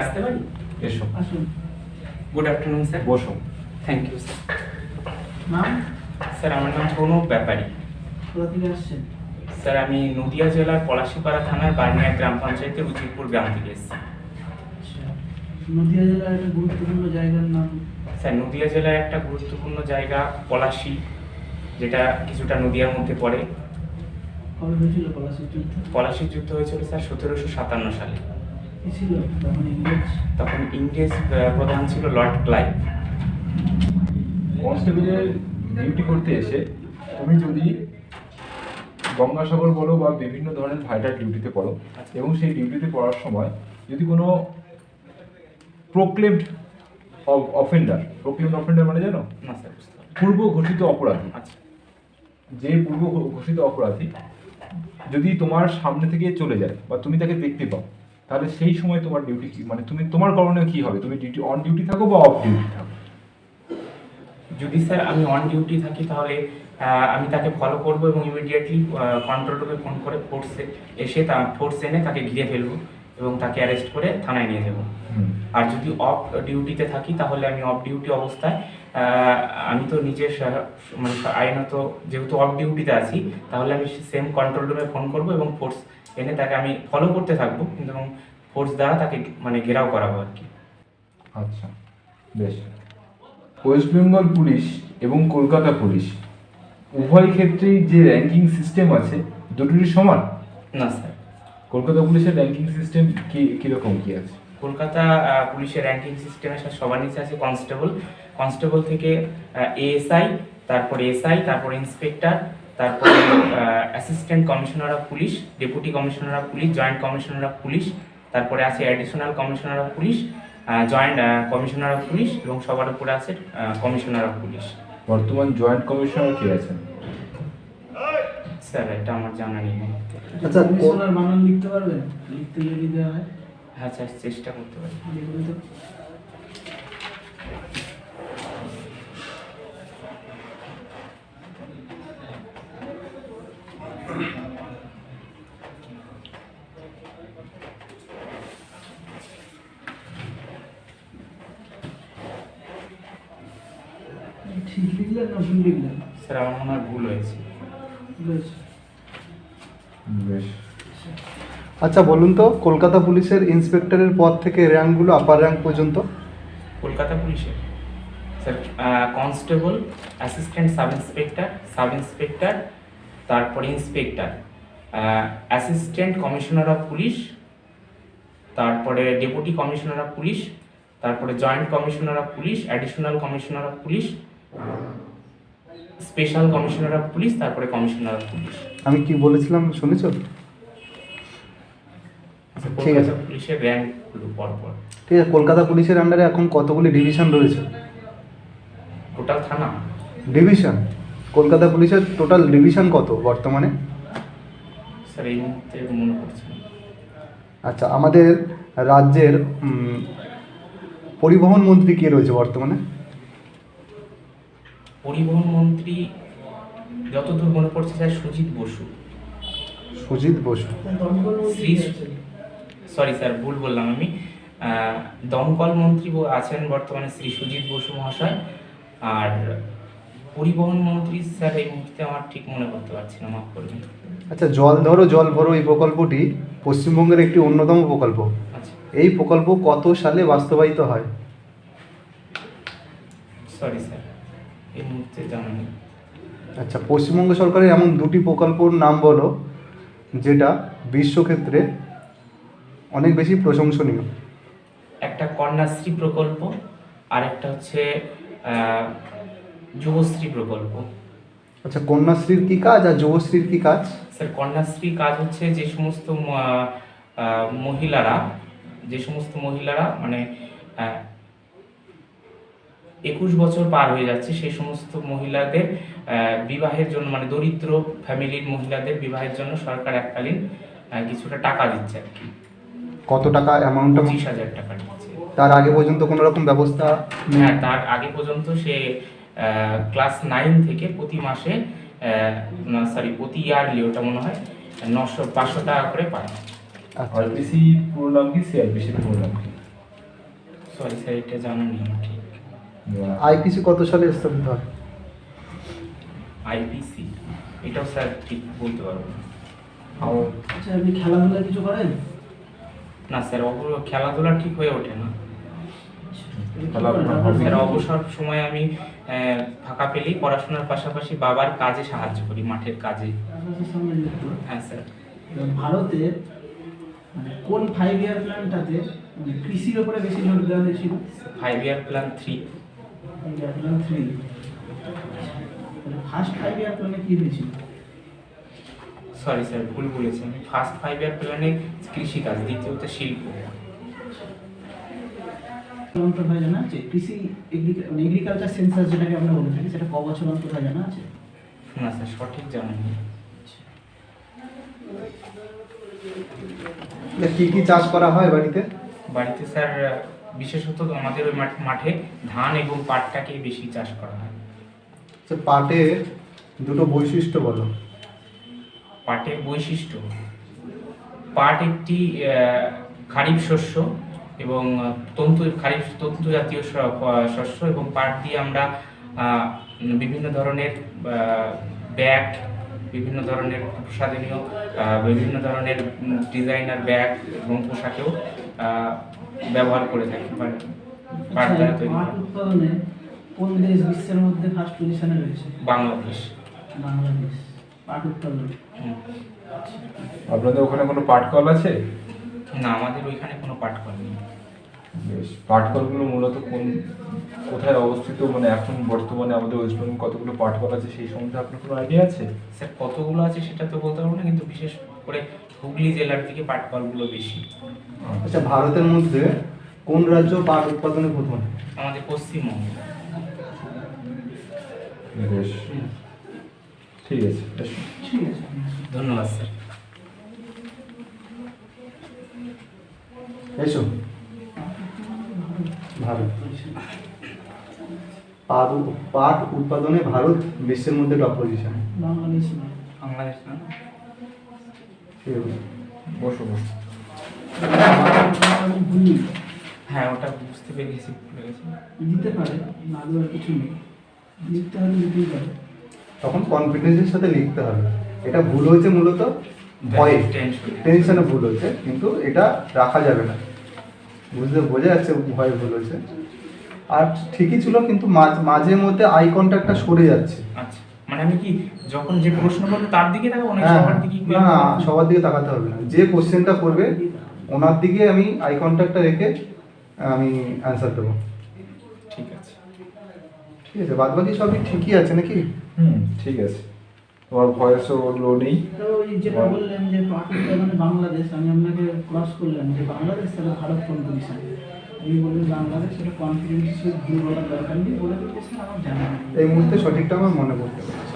আসতে পারি? এসো। আসুন। Good afternoon sir. বসো। Thank you sir. নাম? স্যার আমার নাম প্রণব ব্যাপারী। কোথা থেকে আসছেন? স্যার আমি নদিয়া জেলার পলাশীপাড়া থানার বার্নিয়া গ্রাম পঞ্চায়েতের উজিরপুর গ্রাম থেকে এসেছি। আচ্ছা, নদিয়া জেলার একটা গুরুত্বপূর্ণ জায়গার নাম? স্যার নদিয়া জেলার একটা গুরুত্বপূর্ণ জায়গা পলাশী, যেটা কিছুটা নদিয়ার মধ্যে পড়ে। কবে হয়েছিল পলাশীর যুদ্ধ? পলাশীর যুদ্ধ হয়েছিল স্যার 1757 সালে। কি ছিল তখন ইংরেজ? তখন ইংরেজ প্রধান ছিল লর্ড ক্লাইভ। কনস্টেবলের ডিউটি করতে এসে তুমি যদি গঙ্গাসাগর বলো বা বিভিন্ন ধরনের ভাইটাল ডিউটিতে পড়ো এবং সেই ডিউটিতে পড়ার সময় যদি কোনো প্রোক্লেমড অফেন্ডার মানে জানো না স্যার, বুঝতে পারলাম। পূর্ব ঘোষিত অপরাধী, আচ্ছা যে পূর্ব ঘোষিত অপরাধী যদি তোমার সামনে থেকে চলে যায় বা তুমি তাকে দেখতে পাও, তাহলে সেই সময় তোমার ডিউটি কি, মানে তুমি তোমার করণীয় কি হবে? তুমি ডিউটি অন ডিউটি থাকো বা অফ ডিউটি থাকো? যদি স্যার আমি অন ডিউটি থাকি তাহলে আমি তাকে ফলো করব এবং ইমিডিয়েটলি কন্ট্রোল রুমে ফোন করে ফোর্স এনে তাকে ঘিরে ফেলবো এবং তাকে অ্যারেস্ট করে থানায় নিয়ে যাব। আর যদি অফ ডিউটিতে থাকি তাহলে আমি অফ ডিউটি অবস্থায় আমি তো নিজের মানে আইনত যেহেতু অফ ডিউটিতে আছি, তাহলে আমি সেম কন্ট্রোল রুমে ফোন করব এবং ফোর্স এনে তাকে আমি ফলো করতে থাকবো, কিন্তু এবং ফোর্স দ্বারা তাকে মানে ঘেরাও করাবো আর কি। আচ্ছা, বেশ। ওয়েস্ট বেঙ্গল পুলিশ এবং কলকাতা পুলিশ উভয় ক্ষেত্রেই যে র্যাঙ্কিং সিস্টেম আছে দুটোরই সমান? না স্যার, কলকাতা পুলিশের র্যাঙ্কিং সিস্টেম কিরকম কি আছে? কলকাতা পুলিশের র্যাঙ্কিং সিস্টেমে সবার নিচে আছে কনস্টেবল থেকে এএসআই, তারপরে এসআই, তারপরে ইন্সপেক্টর, তারপরে assistant commissioner of police, deputy commissioner of police, joint commissioner of police, তারপরে আছে additional commissioner of police, joint commissioner of police এবং সবার উপরে আছে কমিশনার অফ পুলিশ। বর্তমান জয়েন্ট কমিশনার কে আছেন? স্যার এটা আমার জানা নেই। আচ্ছা, কমিশনার বানান লিখতে পারবেন? লিখতে যদি দেওয়া হয়? হ্যাঁ স্যার, চেষ্টা করতে পারি। দেখুন তো। ঠিক লিখলেন না ভুল লিখলেন? স্যার আমার মনে হয় ভুল হয়েছে। বেশ। বেশ। আচ্ছা বলুন তো, কলকাতা পুলিশের ইন্সপেক্টরের পদ থেকে র্যাঙ্কগুলো আপার র্যাঙ্ক পর্যন্ত? কলকাতা পুলিশে sir constable, assistant sub inspector, তারপরে inspector, assistant commissioner of police, তারপরে ডেপুটি কমিশনার অফ পুলিশ, তারপরে joint commissioner of police, additional commissioner of police, special commissioner of police, তারপরে কমিশনার অফ পুলিশ। আমি কি বলেছিলাম শুনেছো? ঠিক আছে। কলকাতা পুলিশের র্যাঙ্কগুলো পরপর। ঠিক আছে, কলকাতা পুলিশের আন্ডারে এখন কতগুলি ডিভিশন রয়েছে? টোটাল থানা ডিভিশন, কলকাতা পুলিশের টোটাল ডিভিশন কত বর্তমানে? স্যার এই মুহূর্তে মনে পড়ছে না। আচ্ছা, আমাদের রাজ্যের পরিবহন মন্ত্রী কে রয়েছে বর্তমানে? পরিবহন মন্ত্রী যতদূর মনে পড়ছে স্যার সুজিত বসু। সুজিত বসু। দমকল মন্ত্রী আছেন? সরি স্যার, ভুল বললাম আমি। দমকল মন্ত্রী আছেন বর্তমানে শ্রী সুজিত বসু মহাশয়। আর পরিবহন মন্ত্রী স্যার এই মুহূর্তে আমার ঠিক মনে করতে পারছি না, মাফ করবেন। আচ্ছা, জল ধরো জল ভরো এই প্রকল্পটি পশ্চিমবঙ্গের একটি অন্যতম প্রকল্প। আচ্ছা, এই প্রকল্প কত সালে বাস্তবায়িত হয়? সরি স্যার, এই মুহূর্তে জানা নেই। আচ্ছা, পশ্চিমবঙ্গ সরকারের এমন দুটি প্রকল্পর নাম বলো যেটা বিশ্বক্ষেত্রে অনেক বেশি প্রশংসনীয়। একটা কন্যাশ্রী প্রকল্প আর একটা হচ্ছে যুবশ্রী প্রকল্প। আচ্ছা, কন্যাশ্রীর কি কাজ আর যুবশ্রীর কি কাজ? স্যার কন্যাশ্রী কাজ হচ্ছে যে সমস্ত মহিলারা মানে 21 বছর পার হয়ে যাচ্ছে, সেই সমস্ত মহিলাদের বিবাহের জন্য, মানে দরিদ্র ফ্যামিলির মহিলাদের বিবাহের জন্য সরকার এককালীন কিছুটা টাকা দিচ্ছে আর কি। কত টাকা অ্যামাউন্টটা? 25,000 টাকা দিচ্ছে। তার আগে পর্যন্ত কোনো রকম ব্যবস্থা? হ্যাঁ, তার আগে পর্যন্ত সে ক্লাস 9 থেকে প্রতি মাসে প্রতি ইয়ারলি ওটা মনে হয় 500 টাকা করে পায়। আরপিসি পুরো নাম কি, সিআরপিসির পুরো নাম কি? সরি স্যার, এটা জানা নেই আমার ঠিক। আইপিসি কত সালে স্থাপিত হয়? আইপিসি এটাও স্যার ঠিক বলতে পারবো না। আচ্ছা, আপনি খেলাধুলা কিছু করেন? না স্যার, খেলাধুলা ঠিক হয়ে ওঠে না কি খেলাধুলা করেন? হবে। স্যার। অবসর সময় আমি ফাঁকা পেলেই পড়াশোনার পাশাপাশি বাবার কাজে সাহায্য করি, মাঠের কাজে। চাষবাসের সঙ্গে যুক্ত। হ্যাঁ স্যার। ভারতে মানে কোন 5 ইয়ার প্ল্যানটাতে মানে কৃষির উপরে বেশি জোর দেওয়া হয়েছিল? 5 year plan 3। 5 year plan 3। First 5 ইয়ার প্ল্যানে কি হয়েছিল? সরি স্যার, ভুল বলেছি আমি। ফার্স্ট 5 ইয়ার প্ল্যানে কৃষিকাজ, দ্বিতীয়তে শিল্প। অন্তর হয় জানা আছে? কৃষি এগ্রিকালচার সেন্সাস যেটাকে আমরা বলে থাকি, সেটা ক বছর অন্তর হয় জানা আছে? না স্যার, সঠিক জানা নেই। কি কি চাষ করা হয় বাড়িতে? বাড়িতে স্যার বিশেষত আমাদের ওই মাঠে ধান এবং পাটটাকেই বেশি চাষ করা হয়। আচ্ছা, পাটের দুটো বৈশিষ্ট্য বলো। পাটের বৈশিষ্ট্য: পাট একটি খারিফ শস্য এবং খারিফ তন্তু জাতীয় শস্য, এবং পাট দিয়ে আমরা বিভিন্ন ধরনের ব্যাগ, বিভিন্ন ধরনের প্রসাধনীয়, বিভিন্ন ধরনের ডিজাইনার ব্যাগ এবং পোশাকেও ব্যবহার করে থাকি। পাট দ্বারা তৈরি পাট করা। উৎপাদনে কোন দেশ বিশ্বের মধ্যে ফার্স্ট পজিশনে রয়েছে? বাংলাদেশ। বাংলাদেশ পাট উৎপাদনে। হুম। আপনাদের ওখানে কোনো পাটকল আছে? না, আমাদের ওইখানে কোনো পাট কল নেই। বেশ। পাটকলগুলো মূলত কোথায় অবস্থিত, মানে এখন বর্তমানে আমাদের ওয়েস্ট বেঙ্গল কতগুলো পাটকল আছে সেই সম্বন্ধে আপনার কোনো আইডিয়া আছে? স্যার, কতগুলো আছে সেটা তো বলতে পারবো না, কিন্তু বিশেষ করে হুগলি জেলার দিকে পাট কলগুলো বেশি। আচ্ছা, ভারতের মধ্যে কোন রাজ্য পাট উৎপাদনে প্রথম? আমাদের পশ্চিমবঙ্গ। বেশ, ঠিক আছে, বেশ। ঠিক আছে। ধন্যবাদ স্যার। এসো। ভারত। পাট উৎপাদনে ভারত বিশ্বের মধ্যে টপ পজিশনে। বাংলাদেশ নয়। বাংলাদেশ না? ঠিক আছে। বসো বসো। আমি ভুলি হ্যাঁ, ওটা বুঝতে পেরেছি, ভুলে গেছি। দিতে পারে, না দেওয়ার কিছু নেই, লিখতে হলে লিখতেই পারে। তখন কনফিডেন্সের সাথে লিখতে হবে। এটা ভুল হয়েছে মূলত ভয়ে, টেনশনে ভুল হচ্ছে, কিন্তু এটা রাখা যাবে না। বোঝা যাচ্ছে ভয়ে ভুল হয়েছে। আর ঠিকই ছিল, কিন্তু মাঝে মধ্যে আই কন্ট্যাক্টটা সরে যাচ্ছে। আচ্ছা, মানে আমি কি যখন যে প্রশ্ন করবো তার দিকে তাকাবো, অনেক হ্যাঁ, সবার দিকে না সবার দিকে তাকাতে হবে না। যে কোশ্চেনটা করবে ওনার দিকে আমি আই কন্ট্যাক্টটা রেখে আমি অ্যান্সার দেবো। ঠিক আছে। ঠিক আছে, বাদ বাকি সবই ঠিকই আছে নাকি? ঠিক আছে। তোমার ভয়েসও লো নেই। তো ওই যেটা বললেন যে পাট উৎপাদনে বাংলাদেশ, আমি আপনাকে ক্রস করলাম যে বাংলাদেশ তাহলে ভারত কোন পজিশন? আমি বলি বাংলাদেশ, সেটা কনফিডেন্স ভুল বলার দরকার নেই, বলে দিতেছেন আমার জানা নেই। এই মুহূর্তে সঠিকটা আমার মনে পড়তে পারছে।